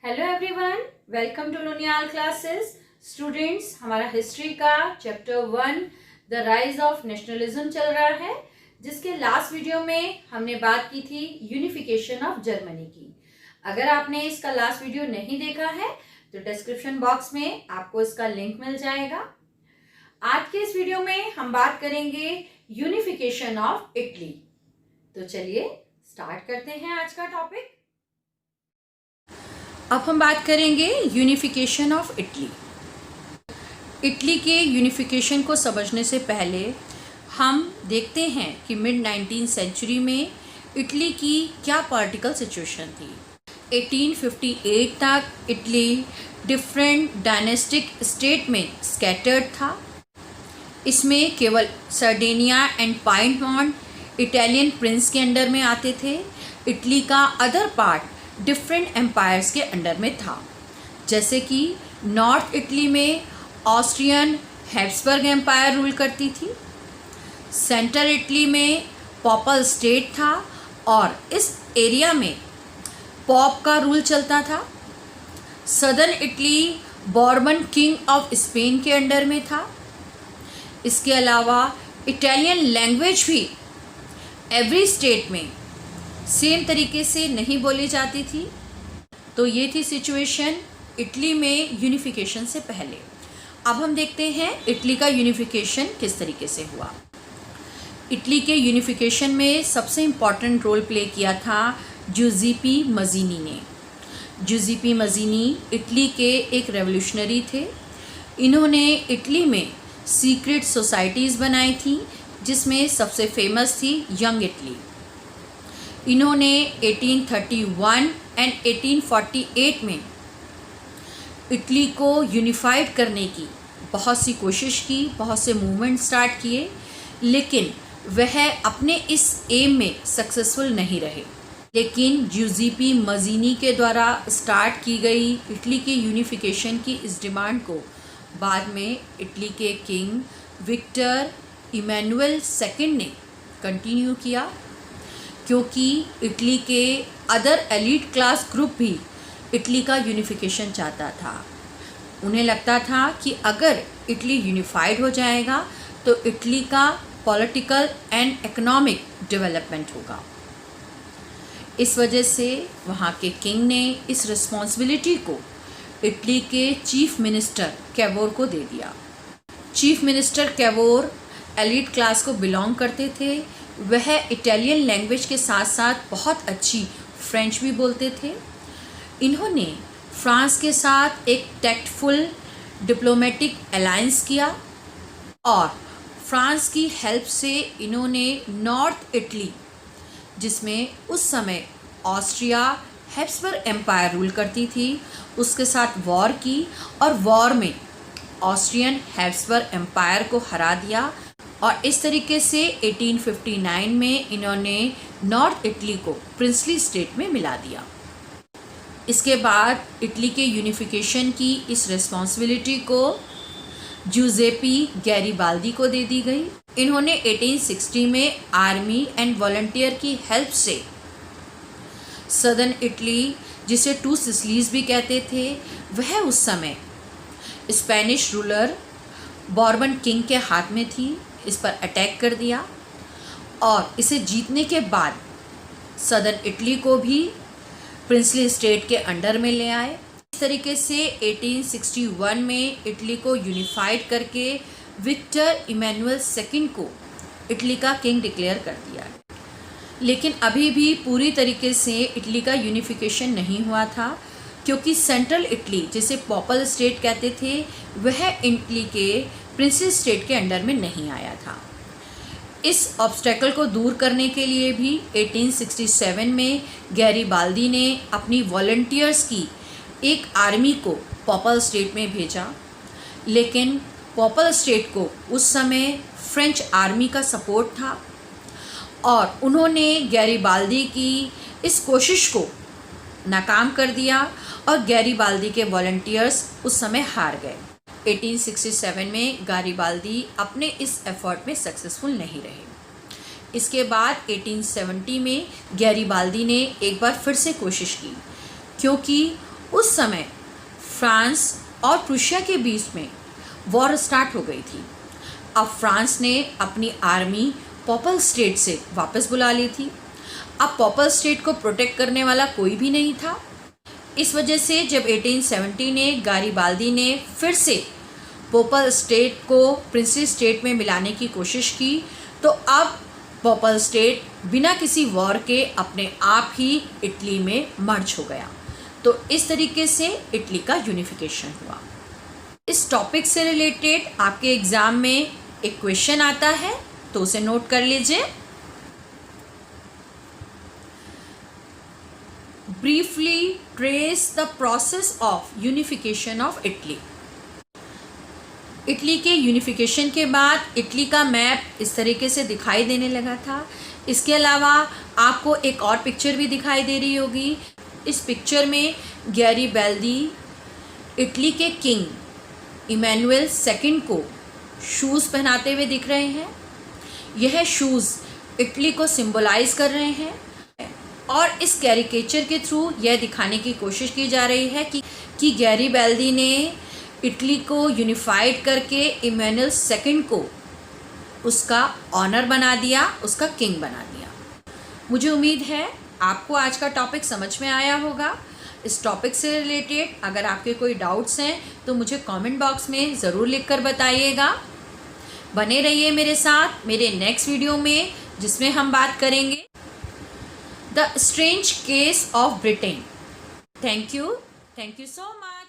Hello everyone, welcome to Loniyal classes. Students, हमारा history का chapter 1 the rise of nationalism चल रहा है, जिसके लास्ट वीडियो में हमने बात की थी यूनिफिकेशन ऑफ जर्मनी की। अगर आपने इसका लास्ट वीडियो नहीं देखा है तो डिस्क्रिप्शन बॉक्स में आपको इसका लिंक मिल जाएगा। आज के इस वीडियो में हम बात करेंगे यूनिफिकेशन ऑफ इटली। तो चलिए स्टार्ट करते हैं आज का टॉपिक। अब हम बात करेंगे यूनिफिकेशन ऑफ इटली। इटली के यूनिफिकेशन को समझने से पहले हम देखते हैं कि मिड 19th सेंचुरी में इटली की क्या पॉलिटिकल सिचुएशन थी। 1858 तक इटली डिफरेंट डायनेस्टिक स्टेट में स्कैटर्ड था। इसमें केवल सर्डेनिया एंड पाइडमॉन्ट इटालियन प्रिंस के अंडर में आते थे। इटली का अदर पार्ट डिफरेंट एम्पायर्स के अंडर में था, जैसे कि नॉर्थ इटली में ऑस्ट्रियन हैब्सबर्ग एम्पायर रूल करती थी। सेंट्रल इटली में पॉपल स्टेट था और इस एरिया में पॉप का रूल चलता था। Southern Italy Bourbon king of Spain के अंडर में था। इसके अलावा इटालियन लैंग्वेज भी एवरी स्टेट में सेम तरीके से नहीं बोली जाती थी। तो ये थी सिचुएशन इटली में यूनिफिकेशन से पहले। अब हम देखते हैं इटली का यूनिफिकेशन किस तरीके से हुआ। इटली के यूनिफिकेशन में सबसे इम्पॉर्टेंट रोल प्ले किया था जूज़ेप्पे मज़ीनी ने। जूज़ेप्पे मज़ीनी इटली के एक रेवोल्यूशनरी थे। इन्होंने इटली में सीक्रेट सोसाइटीज़ बनाई थी, जिसमें सबसे फेमस थी यंग इटली। इन्होंने 1831 एंड 1848 में इटली को यूनिफाइड करने की बहुत सी कोशिश की, बहुत से मूवमेंट स्टार्ट किए, लेकिन वह अपने इस एम में सक्सेसफुल नहीं रहे। लेकिन जूज़ेप्पे मज़ीनी के द्वारा स्टार्ट की गई इटली के यूनिफिकेशन की इस डिमांड को बाद में इटली के किंग विक्टर इमैनुअल II ने कंटिन्यू किया, क्योंकि इटली के अदर एलीट क्लास ग्रुप भी इटली का यूनिफिकेशन चाहता था। उन्हें लगता था कि अगर इटली यूनिफाइड हो जाएगा तो इटली का पॉलिटिकल एंड इकोनॉमिक डेवलपमेंट होगा। इस वजह से वहाँ के किंग ने इस रिस्पॉन्सिबिलिटी को इटली के चीफ मिनिस्टर कैवोर को दे दिया। Chief minister Cavour elite class को बिलोंग करते थे। वह इटालियन लैंग्वेज के साथ साथ बहुत अच्छी फ्रेंच भी बोलते थे। इन्होंने फ्रांस के साथ एक टैक्टफुल डिप्लोमेटिक अलायंस किया और फ्रांस की हेल्प से इन्होंने नॉर्थ इटली, जिसमें उस समय ऑस्ट्रिया हैब्सबर्ग एम्पायर रूल करती थी, उसके साथ वॉर की और वॉर में ऑस्ट्रियन हैब्सबर्ग एम्पायर को हरा दिया। और इस तरीके से 1859 में इन्होंने नॉर्थ इटली को प्रिंसली स्टेट में मिला दिया। इसके बाद इटली के यूनिफिकेशन की इस रिस्पॉन्सिबिलिटी को जूज़ेप्पे गैरिबाल्दी को दे दी गई। इन्होंने 1860 में आर्मी एंड वॉलंटियर की हेल्प से सदर्न इटली, जिसे टू सिसिलीज भी कहते थे, वह उस समय स्पेनिश रूलर बॉर्बन किंग के हाथ में थी, इस पर अटैक कर दिया और इसे जीतने के बाद सदर्न इटली को भी प्रिंसली स्टेट के अंडर में ले आए। इस तरीके से 1861 में इटली को यूनिफाइड करके विक्टर इमैनुअल II को इटली का किंग डिक्लेयर कर दिया। लेकिन अभी भी पूरी तरीके से इटली का यूनिफिकेशन नहीं हुआ था, क्योंकि सेंट्रल इटली, जिसे पॉपल स्टेट कहते थे, वह इटली के प्रिंसली स्टेट के अंडर में नहीं आया था। इस ऑब्स्टेकल को दूर करने के लिए भी 1867 में गैरिबाल्दी ने अपनी वॉलंटियर्स की एक आर्मी को पॉपल स्टेट में भेजा। लेकिन पॉपल स्टेट को उस समय फ्रेंच आर्मी का सपोर्ट था और उन्होंने गैरिबाल्दी की इस कोशिश को नाकाम कर दिया और गैरिबाल्दी के वॉलंटियर्स उस समय हार गए। 1867 में गैरिबाल्दी अपने इस एफर्ट में सक्सेसफुल नहीं रहे। इसके बाद 1870 में गैरिबाल्दी ने एक बार फिर से कोशिश की, क्योंकि उस समय फ्रांस और प्रूशिया के बीच में वॉर स्टार्ट हो गई थी। अब फ्रांस ने अपनी आर्मी पॉपल स्टेट से वापस बुला ली थी। अब पॉपल स्टेट को प्रोटेक्ट करने वाला कोई भी नहीं था। इस वजह से जब 1870 में गारिबाल्दी ने फिर से पॉपल स्टेट को प्रिंसली स्टेट में मिलाने की कोशिश की, तो अब पॉपल स्टेट बिना किसी वॉर के अपने आप ही इटली में मर्ज हो गया। तो इस तरीके से इटली का यूनिफिकेशन हुआ। इस टॉपिक से रिलेटेड आपके एग्ज़ाम में एक क्वेश्चन आता है, तो उसे नोट कर लीजिए। Briefly trace the process of unification of Italy. Italy के यूनिफिकेशन के बाद इटली का मैप इस तरीके से दिखाई देने लगा था। इसके अलावा आपको एक और पिक्चर भी दिखाई दे रही होगी। इस पिक्चर में गैरिबाल्दी इटली के किंग इमैनुअल II को शूज़ पहनाते हुए दिख रहे हैं। यह शूज़ इटली को सिंबलाइज कर रहे हैं और इस कैरिकेचर के थ्रू यह दिखाने की कोशिश की जा रही है कि गैरिबाल्दी ने इटली को यूनिफाइड करके इमैनुअल II को उसका ऑनर बना दिया, उसका किंग बना दिया। मुझे उम्मीद है आपको आज का टॉपिक समझ में आया होगा। इस टॉपिक से रिलेटेड अगर आपके कोई डाउट्स हैं तो मुझे कमेंट बॉक्स में ज़रूर लिखकर बताइएगा। बने रहिए मेरे साथ मेरे नेक्स्ट वीडियो में, जिसमें हम बात करेंगे the strange case of Britain. Thank you so much.